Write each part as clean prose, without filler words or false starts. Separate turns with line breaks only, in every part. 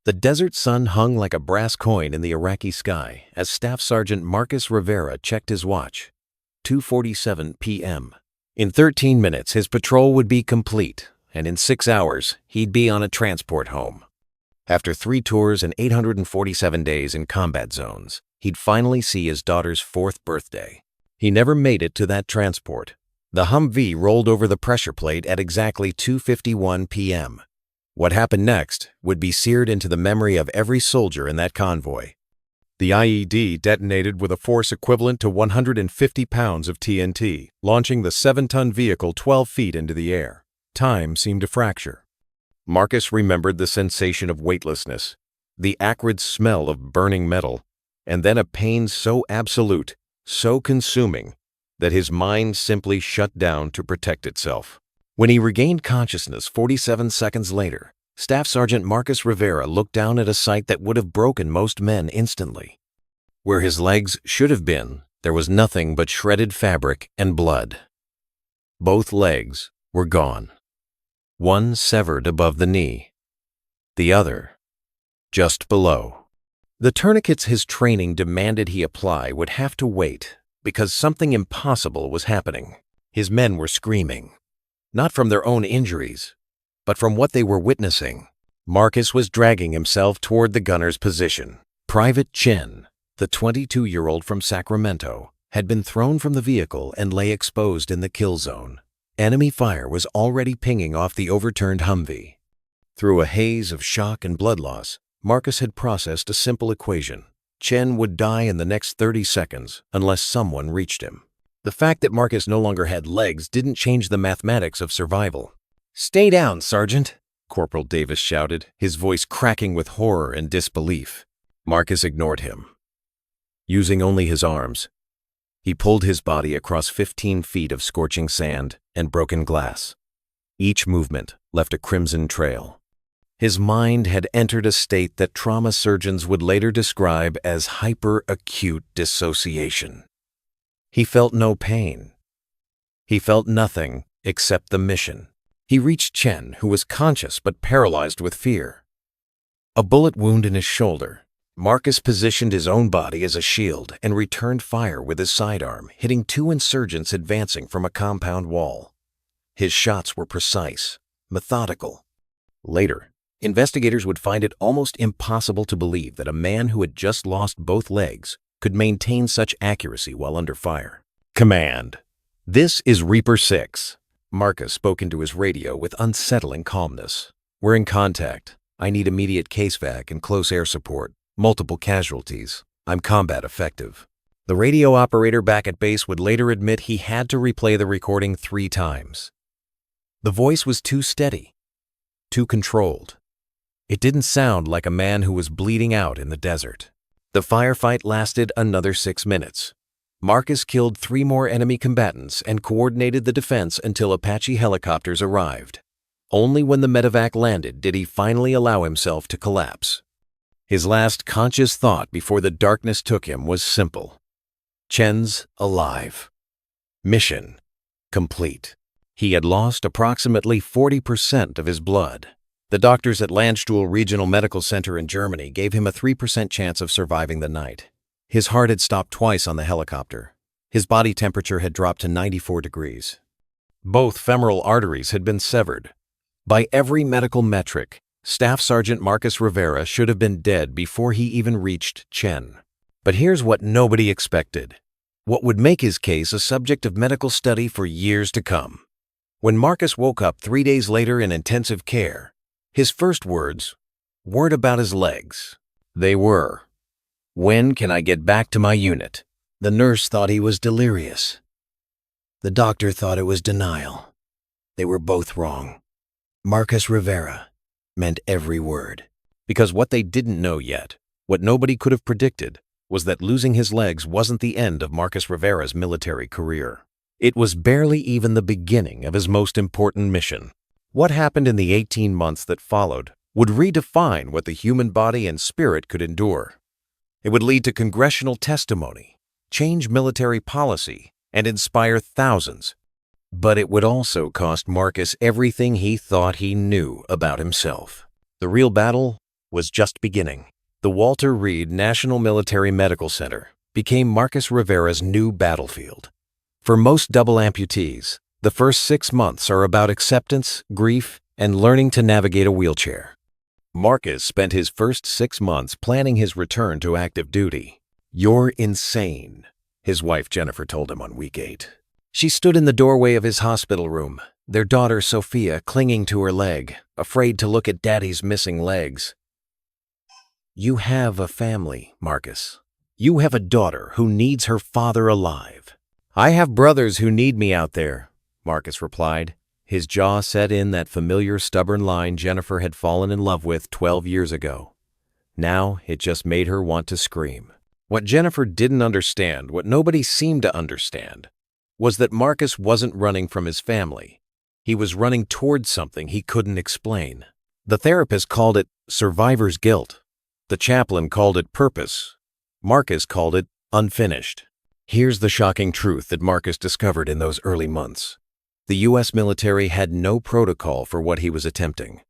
The desert sun hung like a brass coin in the Iraqi sky as Staff Sergeant Marcus Rivera checked his watch. 2:47 p.m. In 13 minutes, his patrol would be complete, and in 6 hours, he'd be on a transport home. After 3 tours and 847 days in combat zones, he'd finally see his daughter's 4th birthday. He never made it to that transport. The Humvee rolled over the pressure plate at exactly 2:51 p.m. What happened next would be seared into the memory of every soldier in that convoy. The IED detonated with a force equivalent to 150 pounds of TNT, launching the 7-ton vehicle 12 feet into the air. Time seemed to fracture. Marcus remembered the sensation of weightlessness, the acrid smell of burning metal, and then a pain so absolute, so consuming, that his mind simply shut down to protect itself. When he regained consciousness 47 seconds later, Staff Sergeant Marcus Rivera looked down at a sight that would have broken most men instantly. Where his legs should have been, there was nothing but shredded fabric and blood. Both legs were gone. One severed above the knee, the other just below. The tourniquets his training demanded he apply would have to wait because something impossible was happening. His men were screaming. Not from their own injuries, but from what they were witnessing. Marcus was dragging himself toward the gunner's position. Private Chen, the 22-year-old from Sacramento, had been thrown from the vehicle and lay exposed in the kill zone. Enemy fire was already pinging off the overturned Humvee. Through a haze of shock and blood loss, Marcus had processed a simple equation. Chen would die in the next 30 seconds unless someone reached him. The fact that Marcus no longer had legs didn't change the mathematics of survival. "Stay down, Sergeant," Corporal Davis shouted, his voice cracking with horror and disbelief. Marcus ignored him. Using only his arms, he pulled his body across 15 feet of scorching sand and broken glass. Each movement left a crimson trail. His mind had entered a state that trauma surgeons would later describe as hyper-acute dissociation. He felt no pain. He felt nothing except the mission. He reached Chen, who was conscious but paralyzed with fear. A bullet wound in his shoulder. Marcus positioned his own body as a shield and returned fire with his sidearm, hitting 2 insurgents advancing from a compound wall. His shots were precise, methodical. Later, investigators would find it almost impossible to believe that a man who had just lost both legs could maintain such accuracy while under fire. "Command, this is Reaper 6. Marcus spoke into his radio with unsettling calmness. "We're in contact. I need immediate case vac and close air support. Multiple casualties. I'm combat effective." The radio operator back at base would later admit he had to replay the recording 3 times. The voice was too steady, too controlled. It didn't sound like a man who was bleeding out in the desert. The firefight lasted another 6 minutes. Marcus killed 3 more enemy combatants and coordinated the defense until Apache helicopters arrived. Only when the medevac landed did he finally allow himself to collapse. His last conscious thought before the darkness took him was simple. Chen's alive. Mission complete. He had lost approximately 40% of his blood. The doctors at Landstuhl Regional Medical Center in Germany gave him a 3% chance of surviving the night. His heart had stopped twice on the helicopter. His body temperature had dropped to 94 degrees. Both femoral arteries had been severed. By every medical metric, Staff Sergeant Marcus Rivera should have been dead before he even reached Chen. But here's what nobody expected. What would make his case a subject of medical study for years to come. When Marcus woke up 3 days later in intensive care, his first words weren't about his legs. They were, "When can I get back to my unit?" The nurse thought he was delirious. The doctor thought it was denial. They were both wrong. Marcus Rivera meant every word. Because what they didn't know yet, what nobody could have predicted, was that losing his legs wasn't the end of Marcus Rivera's military career. It was barely even the beginning of his most important mission. What happened in the 18 months that followed would redefine what the human body and spirit could endure. It would lead to congressional testimony, change military policy, and inspire thousands. But it would also cost Marcus everything he thought he knew about himself. The real battle was just beginning. The Walter Reed National Military Medical Center became Marcus Rivera's new battlefield. For most double amputees, the first 6 months are about acceptance, grief, and learning to navigate a wheelchair. Marcus spent his first 6 months planning his return to active duty. "You're insane," his wife Jennifer told him on week 8. She stood in the doorway of his hospital room, their daughter Sophia clinging to her leg, afraid to look at Daddy's missing legs. "You have a family, Marcus. You have a daughter who needs her father alive." "I have brothers who need me out there," Marcus replied. His jaw set in that familiar stubborn line Jennifer had fallen in love with 12 years ago. Now it just made her want to scream. What Jennifer didn't understand, what nobody seemed to understand, was that Marcus wasn't running from his family. He was running towards something he couldn't explain. The therapist called it survivor's guilt. The chaplain called it purpose. Marcus called it unfinished. Here's the shocking truth that Marcus discovered in those early months. The U.S. military had no protocol for what he was attempting.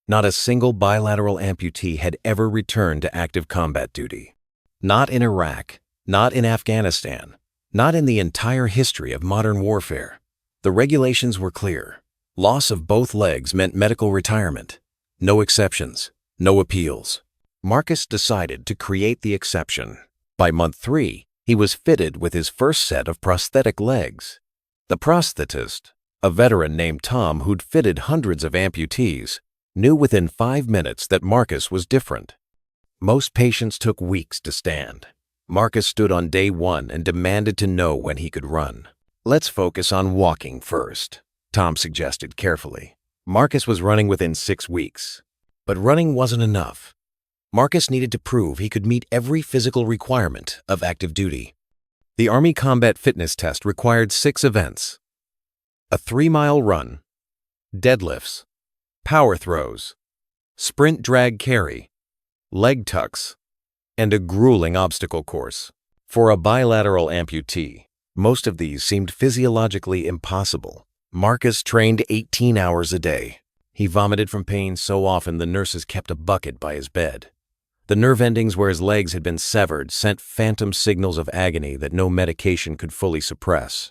Not a single bilateral amputee had ever returned to active combat duty. Not in Iraq, not in Afghanistan, not in the entire history of modern warfare. The regulations were clear. Loss of both legs meant medical retirement. No exceptions, no appeals. Marcus decided to create the exception. By month 3, he was fitted with his first set of prosthetic legs. The prosthetist, a veteran named Tom who'd fitted hundreds of amputees, knew within 5 minutes that Marcus was different. Most patients took weeks to stand. Marcus stood on day 1 and demanded to know when he could run. "Let's focus on walking first," Tom suggested carefully. Marcus was running within 6 weeks. But running wasn't enough. Marcus needed to prove he could meet every physical requirement of active duty. The Army Combat Fitness Test required 6 events: a 3-mile run, deadlifts, power throws, sprint drag carry, leg tucks, and a grueling obstacle course. For a bilateral amputee, most of these seemed physiologically impossible. Marcus trained 18 hours a day. He vomited from pain so often the nurses kept a bucket by his bed. The nerve endings where his legs had been severed sent phantom signals of agony that no medication could fully suppress.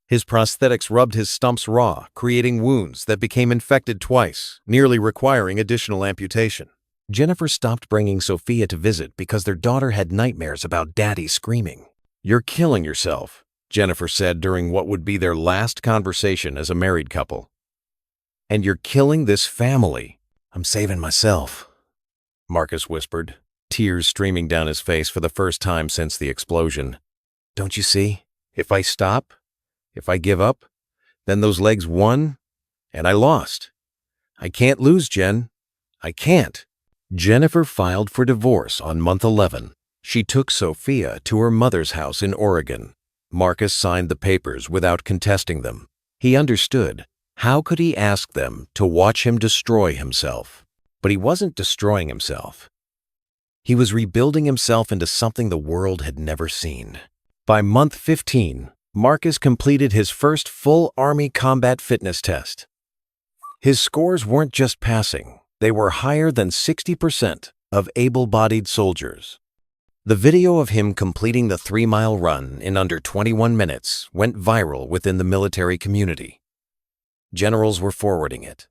His prosthetics rubbed his stumps raw, creating wounds that became infected twice, nearly requiring additional amputation. Jennifer stopped bringing Sophia to visit because their daughter had nightmares about Daddy screaming. "You're killing yourself," Jennifer said during what would be their last conversation as a married couple. "And you're killing this family." "I'm saving myself," Marcus whispered, tears streaming down his face for the first time since the explosion. "Don't you see? If I stop, if I give up, then those legs won, and I lost. I can't lose, Jen. I can't." Jennifer filed for divorce on month 11. She took Sophia to her mother's house in Oregon. Marcus signed the papers without contesting them. He understood. How could he ask them to watch him destroy himself? But he wasn't destroying himself. He was rebuilding himself into something the world had never seen. By month 15, Marcus completed his first full Army combat fitness test. His scores weren't just passing, they were higher than 60% of able-bodied soldiers. The video of him completing the 3-mile run in under 21 minutes went viral within the military community. Generals were forwarding it.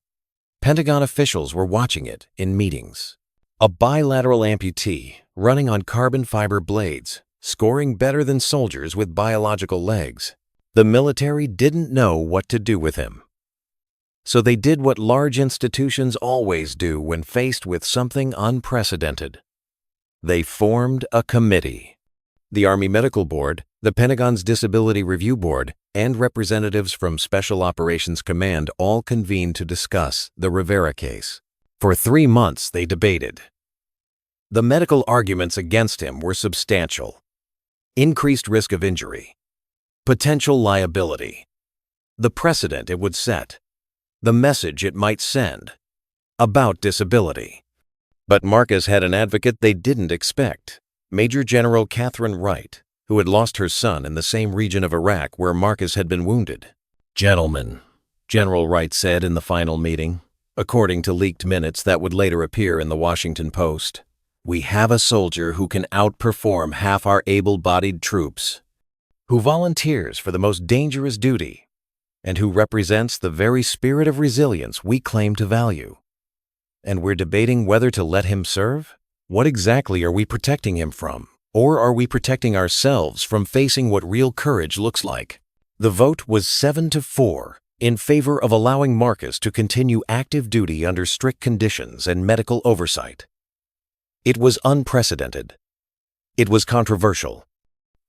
Pentagon officials were watching it in meetings. A bilateral amputee running on carbon fiber blades, scoring better than soldiers with biological legs. The military didn't know what to do with him. So they did what large institutions always do when faced with something unprecedented. They formed a committee. The Army Medical Board, the Pentagon's Disability Review Board, and representatives from Special Operations Command all convened to discuss the Rivera case. For 3 months they debated. The medical arguments against him were substantial. Increased risk of injury, potential liability, the precedent it would set, the message it might send about disability. But Marcus had an advocate they didn't expect, Major General Catherine Wright, who had lost her son in the same region of Iraq where Marcus had been wounded. "Gentlemen," General Wright said in the final meeting, according to leaked minutes that would later appear in the Washington Post. "We have a soldier who can outperform half our able-bodied troops, who volunteers for the most dangerous duty, and who represents the very spirit of resilience we claim to value. And we're debating whether to let him serve? What exactly are we protecting him from? Or are we protecting ourselves from facing what real courage looks like?" The vote was 7-4 in favor of allowing Marcus to continue active duty under strict conditions and medical oversight. It was unprecedented. It was controversial.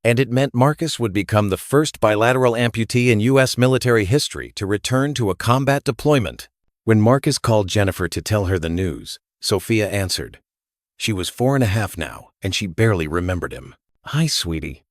And it meant Marcus would become the first bilateral amputee in U.S. military history to return to a combat deployment. When Marcus called Jennifer to tell her the news, Sophia answered. She was 4.5 now, and she barely remembered him. "Hi, sweetie,"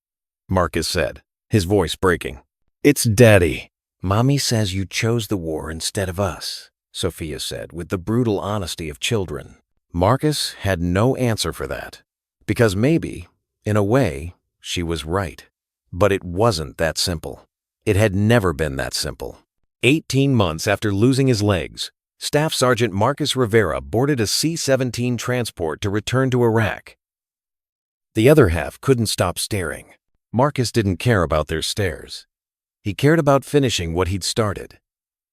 Marcus said, his voice breaking. "It's Daddy." "Mommy says you chose the war instead of us," Sophia said with the brutal honesty of children. Marcus had no answer for that, because maybe, in a way, she was right. But it wasn't that simple. It had never been that simple. 18 months after losing his legs, Staff Sergeant Marcus Rivera boarded a C-17 transport to return to Iraq. The other half couldn't stop staring. Marcus didn't care about their stares. He cared about finishing what he'd started,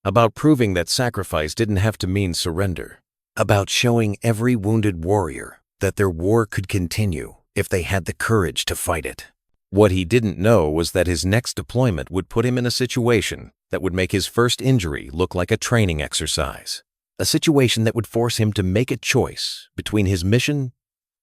about proving that sacrifice didn't have to mean surrender, about showing every wounded warrior that their war could continue if they had the courage to fight it. What he didn't know was that his next deployment would put him in a situation that would make his first injury look like a training exercise, a situation that would force him to make a choice between his mission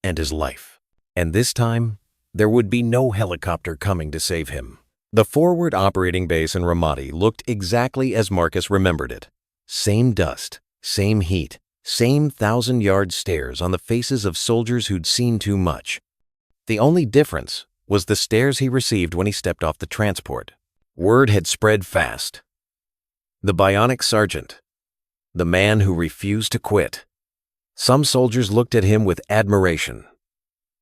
and his life. And this time, there would be no helicopter coming to save him. The forward operating base in Ramadi looked exactly as Marcus remembered it. Same dust, same heat, same 1,000-yard stares on the faces of soldiers who'd seen too much. The only difference was the stares he received when he stepped off the transport. Word had spread fast. The bionic sergeant, the man who refused to quit. Some soldiers looked at him with admiration,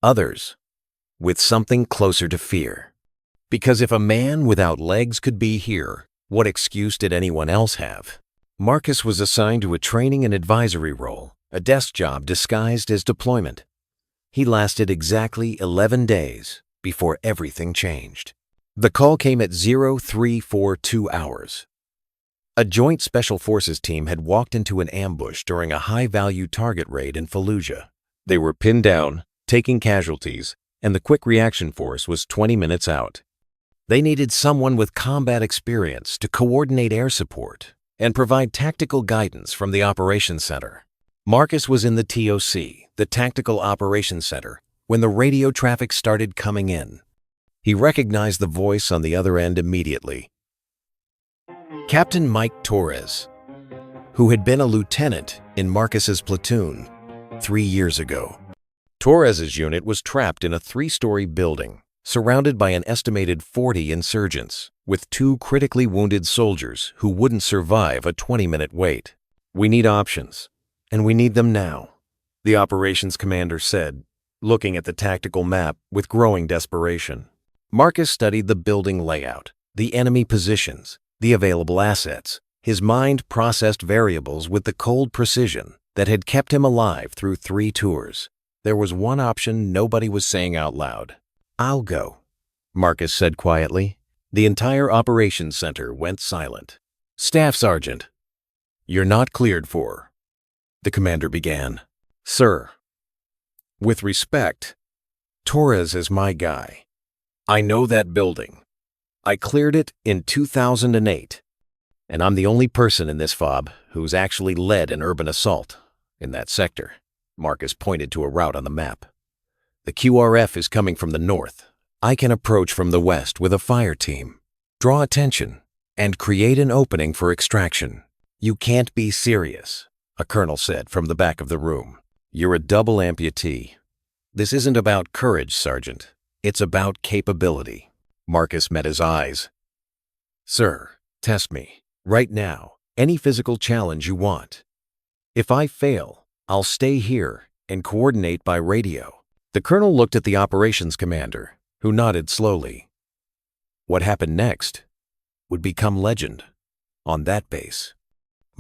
others with something closer to fear. Because if a man without legs could be here, what excuse did anyone else have? Marcus was assigned to a training and advisory role, a desk job disguised as deployment. He lasted exactly 11 days before everything changed. The call came at 0342 hours. A joint Special Forces team had walked into an ambush during a high-value target raid in Fallujah. They were pinned down, taking casualties, and the quick reaction force was 20 minutes out. They needed someone with combat experience to coordinate air support and provide tactical guidance from the Operations Center. Marcus was in the TOC, the Tactical Operations Center, when the radio traffic started coming in. He recognized the voice on the other end immediately. Captain Mike Torres, who had been a lieutenant in Marcus's platoon 3 years ago. Torres's unit was trapped in a 3-story building, surrounded by an estimated 40 insurgents, with 2 critically wounded soldiers who wouldn't survive a 20-minute wait. "We need options, and we need them now," the operations commander said, looking at the tactical map with growing desperation. Marcus studied the building layout, the enemy positions, the available assets. His mind processed variables with the cold precision that had kept him alive through 3 tours. There was one option nobody was saying out loud. "I'll go," Marcus said quietly. The entire operations center went silent. "Staff Sergeant, you're not cleared for," the commander began. "Sir, with respect, Torres is my guy. I know that building. I cleared it in 2008, and I'm the only person in this FOB who's actually led an urban assault in that sector." Marcus pointed to a route on the map. "The QRF is coming from the north. I can approach from the west with a fire team, draw attention, and create an opening for extraction." "You can't be serious," a colonel said from the back of the room. "You're a double amputee. This isn't about courage, Sergeant. It's about capability." Marcus met his eyes. "Sir, test me. Right now. Any physical challenge you want. If I fail, I'll stay here and coordinate by radio." The colonel looked at the operations commander, who nodded slowly. What happened next would become legend on that base.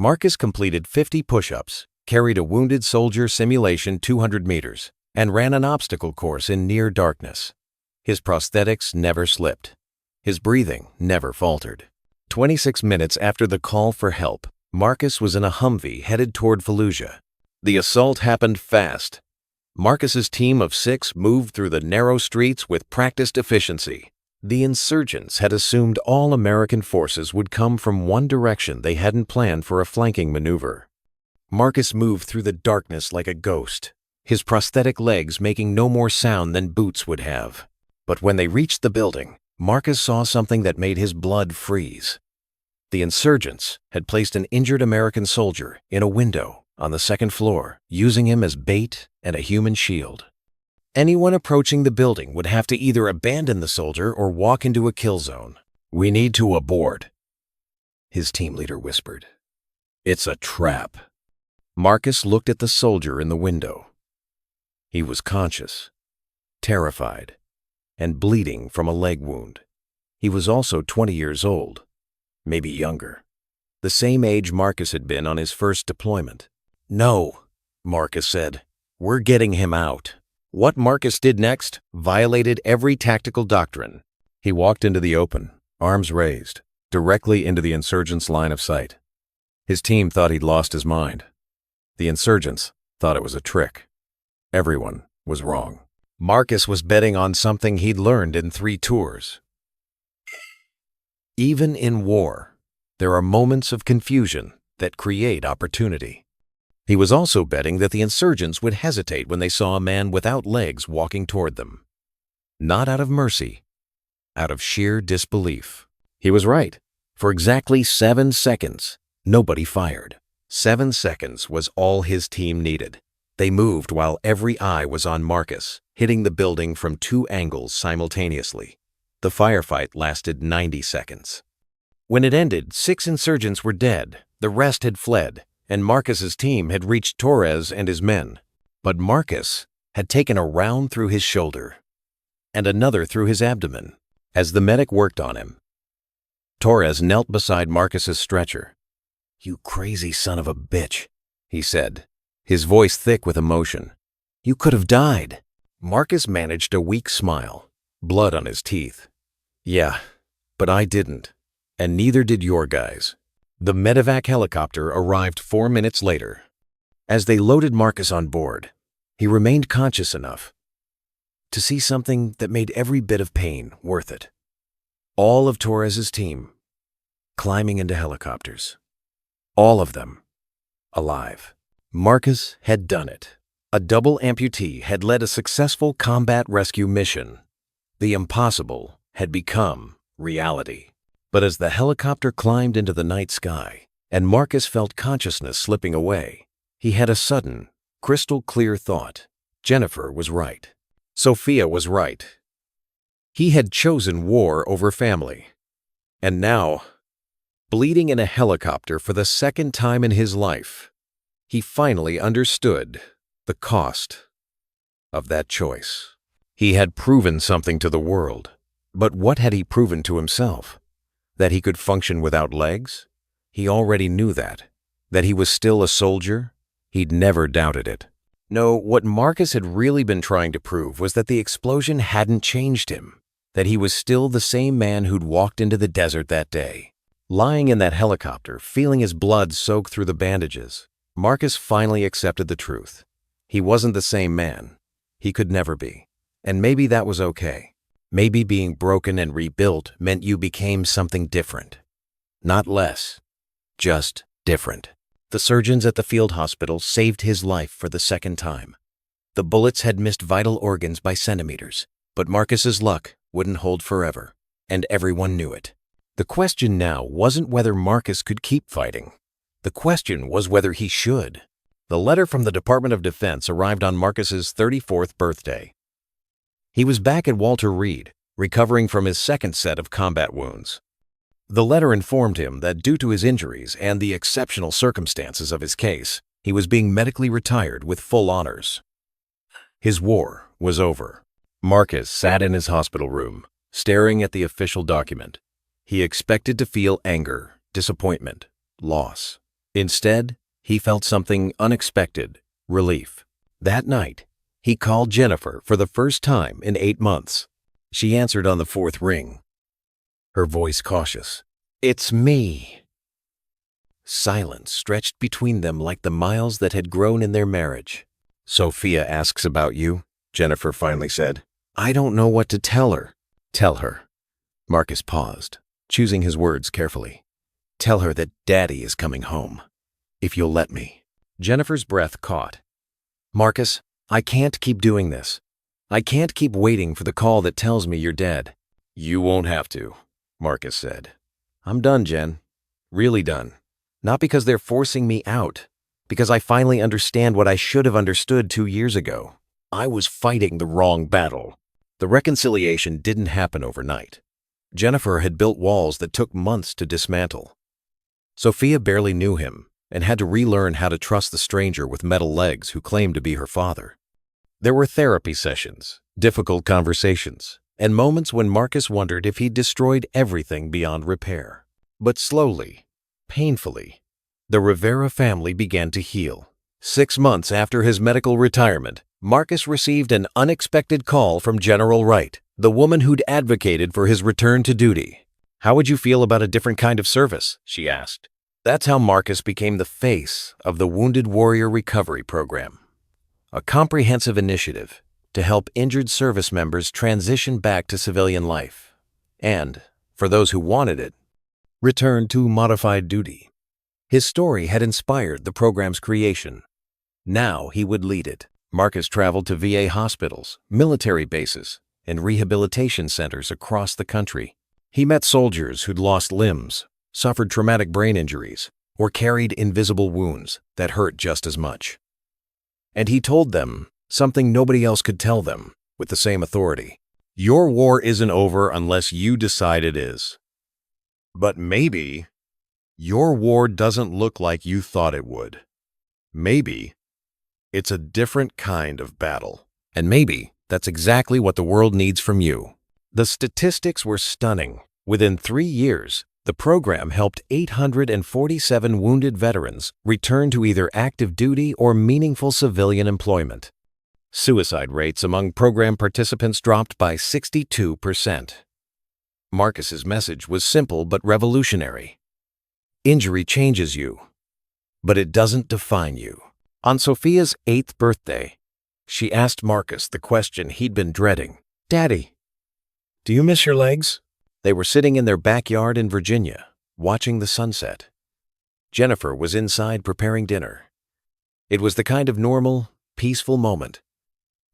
Marcus completed 50 push-ups, carried a wounded soldier simulation 200 meters, and ran an obstacle course in near darkness. His prosthetics never slipped. His breathing never faltered. 26 minutes after the call for help, Marcus was in a Humvee headed toward Fallujah. The assault happened fast. Marcus's team of 6 moved through the narrow streets with practiced efficiency. The insurgents had assumed all American forces would come from one direction. They hadn't planned for a flanking maneuver. Marcus moved through the darkness like a ghost, his prosthetic legs making no more sound than boots would have. But when they reached the building, Marcus saw something that made his blood freeze. The insurgents had placed an injured American soldier in a window on the second floor, using him as bait and a human shield. Anyone approaching the building would have to either abandon the soldier or walk into a kill zone. "We need to abort," his team leader whispered. "It's a trap." Marcus looked at the soldier in the window. He was conscious, terrified, and bleeding from a leg wound. He was also 20 years old, maybe younger, the same age Marcus had been on his first deployment. "No," Marcus said. "We're getting him out." What Marcus did next violated every tactical doctrine. He walked into the open, arms raised, directly into the insurgents' line of sight. His team thought he'd lost his mind. The insurgents thought it was a trick. Everyone was wrong. Marcus was betting on something he'd learned in 3 tours. Even in war, there are moments of confusion that create opportunity. He was also betting that the insurgents would hesitate when they saw a man without legs walking toward them. Not out of mercy, out of sheer disbelief. He was right. For exactly 7 seconds, nobody fired. 7 seconds was all his team needed. They moved while every eye was on Marcus, hitting the building from 2 angles simultaneously. The firefight lasted 90 seconds. When it ended, 6 insurgents were dead, the rest had fled, and Marcus's team had reached Torres and his men. But Marcus had taken a round through his shoulder and another through his abdomen. As the medic worked on him, Torres knelt beside Marcus's stretcher. "You crazy son of a bitch," he said, his voice thick with emotion. "You could have died." Marcus managed a weak smile, blood on his teeth. "Yeah, but I didn't, and neither did your guys." The medevac helicopter arrived 4 minutes later. As they loaded Marcus on board, he remained conscious enough to see something that made every bit of pain worth it. All of Torres's team climbing into helicopters. All of them alive. Marcus had done it. A double amputee had led a successful combat rescue mission. The impossible had become reality. But as the helicopter climbed into the night sky and Marcus felt consciousness slipping away, he had a sudden, crystal-clear thought. Jennifer was right. Sophia was right. He had chosen war over family. And now, bleeding in a helicopter for the 2nd time in his life, he finally understood the cost of that choice. He had proven something to the world, but what had he proven to himself? That he could function without legs? He already knew that. That he was still a soldier? He'd never doubted it. No, what Marcus had really been trying to prove was that the explosion hadn't changed him. That he was still the same man who'd walked into the desert that day. Lying in that helicopter, feeling his blood soak through the bandages, Marcus finally accepted the truth. He wasn't the same man. He could never be. And maybe that was okay. Maybe being broken and rebuilt meant you became something different. Not less, just different. The surgeons at the field hospital saved his life for the 2nd time. The bullets had missed vital organs by centimeters, but Marcus's luck wouldn't hold forever, and everyone knew it. The question now wasn't whether Marcus could keep fighting. The question was whether he should. The letter from the Department of Defense arrived on Marcus's 34th birthday. He was back at Walter Reed, recovering from his 2nd set of combat wounds. The letter informed him that due to his injuries and the exceptional circumstances of his case, he was being medically retired with full honors. His war was over. Marcus sat in his hospital room, staring at the official document. He expected to feel anger, disappointment, loss. Instead, he felt something unexpected: relief. That night, he called Jennifer for the first time in 8 months. She answered on the fourth ring, her voice cautious. "It's me." Silence stretched between them like the miles that had grown in their marriage. "Sophia asks about you," Jennifer finally said. "I don't know what to tell her." "Tell her." Marcus paused, choosing his words carefully. "Tell her that Daddy is coming home, if you'll let me." Jennifer's breath caught. "Marcus, I can't keep doing this. I can't keep waiting for the call that tells me you're dead." "You won't have to," Marcus said. "I'm done, Jen. Really done. Not because they're forcing me out, because I finally understand what I should have understood 2 years ago. I was fighting the wrong battle." The reconciliation didn't happen overnight. Jennifer had built walls that took months to dismantle. Sophia barely knew him and had to relearn how to trust the stranger with metal legs who claimed to be her father. There were therapy sessions, difficult conversations, and moments when Marcus wondered if he'd destroyed everything beyond repair. But slowly, painfully, the Rivera family began to heal. 6 months after his medical retirement, Marcus received an unexpected call from General Wright, the woman who'd advocated for his return to duty. "How would you feel about a different kind of service?" she asked. That's how Marcus became the face of the Wounded Warrior Recovery Program, a comprehensive initiative to help injured service members transition back to civilian life and, for those who wanted it, return to modified duty. His story had inspired the program's creation. Now he would lead it. Marcus traveled to VA hospitals, military bases, and rehabilitation centers across the country. He met soldiers who'd lost limbs, suffered traumatic brain injuries, or carried invisible wounds that hurt just as much. And he told them something nobody else could tell them with the same authority. "Your war isn't over unless you decide it is. But maybe your war doesn't look like you thought it would. Maybe it's a different kind of battle. And maybe that's exactly what the world needs from you." The statistics were stunning. Within 3 years, the program helped 847 wounded veterans return to either active duty or meaningful civilian employment. Suicide rates among program participants dropped by 62%. Marcus's message was simple but revolutionary. Injury changes you, but it doesn't define you. On Sophia's 8th birthday, she asked Marcus the question he'd been dreading. "Daddy, do you miss your legs?" They were sitting in their backyard in Virginia, watching the sunset. Jennifer was inside preparing dinner. It was the kind of normal, peaceful moment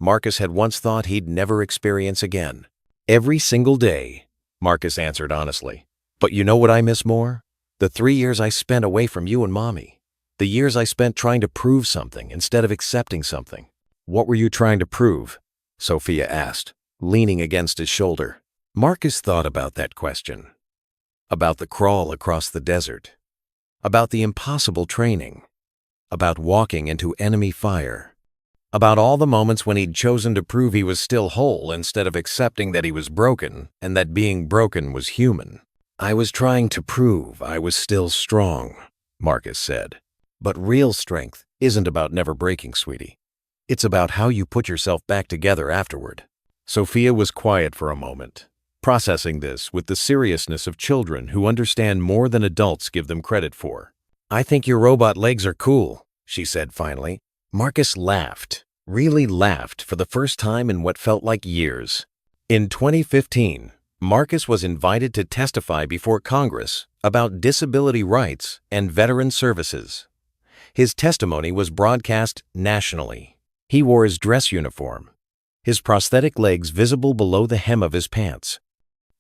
Marcus had once thought he'd never experience again. "Every single day," Marcus answered honestly. "But you know what I miss more? The 3 years I spent away from you and Mommy. The years I spent trying to prove something instead of accepting something." "What were you trying to prove?" Sophia asked, leaning against his shoulder. Marcus thought about that question. About the crawl across the desert. About the impossible training. About walking into enemy fire. About all the moments when he'd chosen to prove he was still whole instead of accepting that he was broken and that being broken was human. "I was trying to prove I was still strong," Marcus said. "But real strength isn't about never breaking, sweetie. It's about how you put yourself back together afterward." Sophia was quiet for a moment, processing this with the seriousness of children who understand more than adults give them credit for. "I think your robot legs are cool," she said finally. Marcus laughed, really laughed for the first time in what felt like years. In 2015, Marcus was invited to testify before Congress about disability rights and veteran services. His testimony was broadcast nationally. He wore his dress uniform, his prosthetic legs visible below the hem of his pants.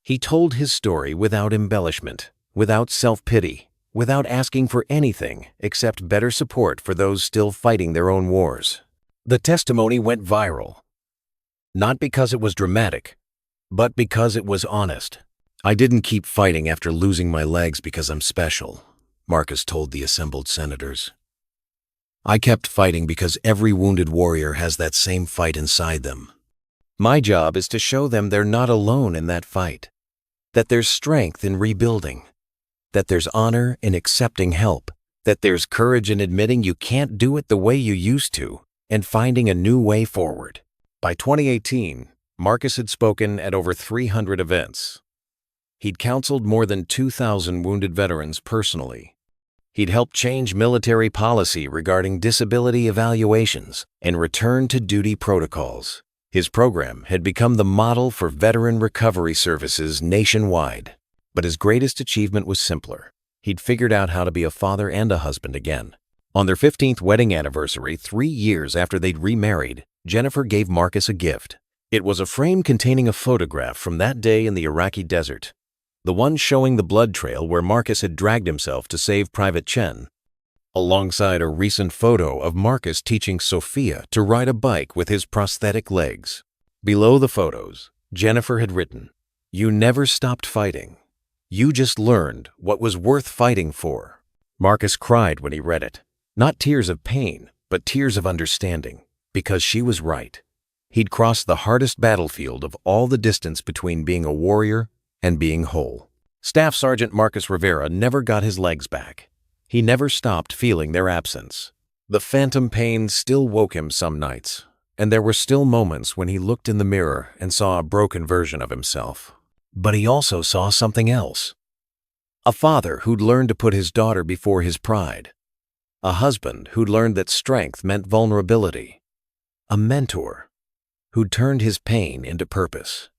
He told his story without embellishment, without self-pity, without asking for anything except better support for those still fighting their own wars. The testimony went viral, not because it was dramatic, but because it was honest. "I didn't keep fighting after losing my legs because I'm special," Marcus told the assembled senators. "I kept fighting because every wounded warrior has that same fight inside them. My job is to show them they're not alone in that fight, that there's strength in rebuilding, that there's honor in accepting help, that there's courage in admitting you can't do it the way you used to and finding a new way forward. By 2018, Marcus had spoken at over 300 events. He'd counseled more than 2,000 wounded veterans personally. He'd helped change military policy regarding disability evaluations and return-to-duty protocols. His program had become the model for veteran recovery services nationwide. But his greatest achievement was simpler. He'd figured out how to be a father and a husband again. On their 15th wedding anniversary, 3 years after they'd remarried, Jennifer gave Marcus a gift. It was a frame containing a photograph from that day in the Iraqi desert, the one showing the blood trail where Marcus had dragged himself to save Private Chen, alongside a recent photo of Marcus teaching Sophia to ride a bike with his prosthetic legs. Below the photos, Jennifer had written, "You never stopped fighting. You just learned what was worth fighting for." Marcus cried when he read it. Not tears of pain, but tears of understanding, because she was right. He'd crossed the hardest battlefield of all the distance between being a warrior and being whole. Staff Sergeant Marcus Rivera never got his legs back. He never stopped feeling their absence. The phantom pain still woke him some nights, and there were still moments when he looked in the mirror and saw a broken version of himself. But he also saw something else. A father who'd learned to put his daughter before his pride. A husband who'd learned that strength meant vulnerability. A mentor who'd turned his pain into purpose.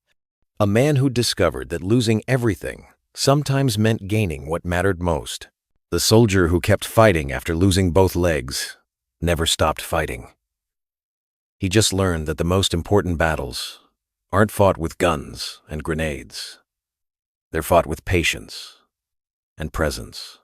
A man who'd discovered that losing everything sometimes meant gaining what mattered most. The soldier who kept fighting after losing both legs never stopped fighting. He just learned that the most important battles aren't fought with guns and grenades. They're fought with patience and presence,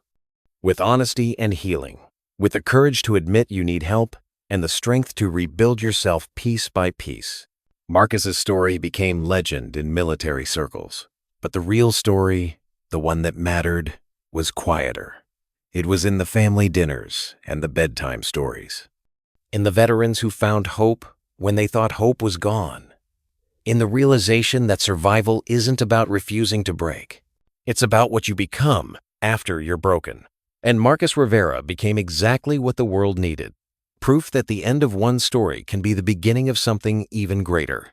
with honesty and healing, with the courage to admit you need help and the strength to rebuild yourself piece by piece. Marcus's story became legend in military circles, but the real story, the one that mattered, was quieter. It was in the family dinners and the bedtime stories. In the veterans who found hope when they thought hope was gone. In the realization that survival isn't about refusing to break. It's about what you become after you're broken. And Marcus Rivera became exactly what the world needed. Proof that the end of one story can be the beginning of something even greater.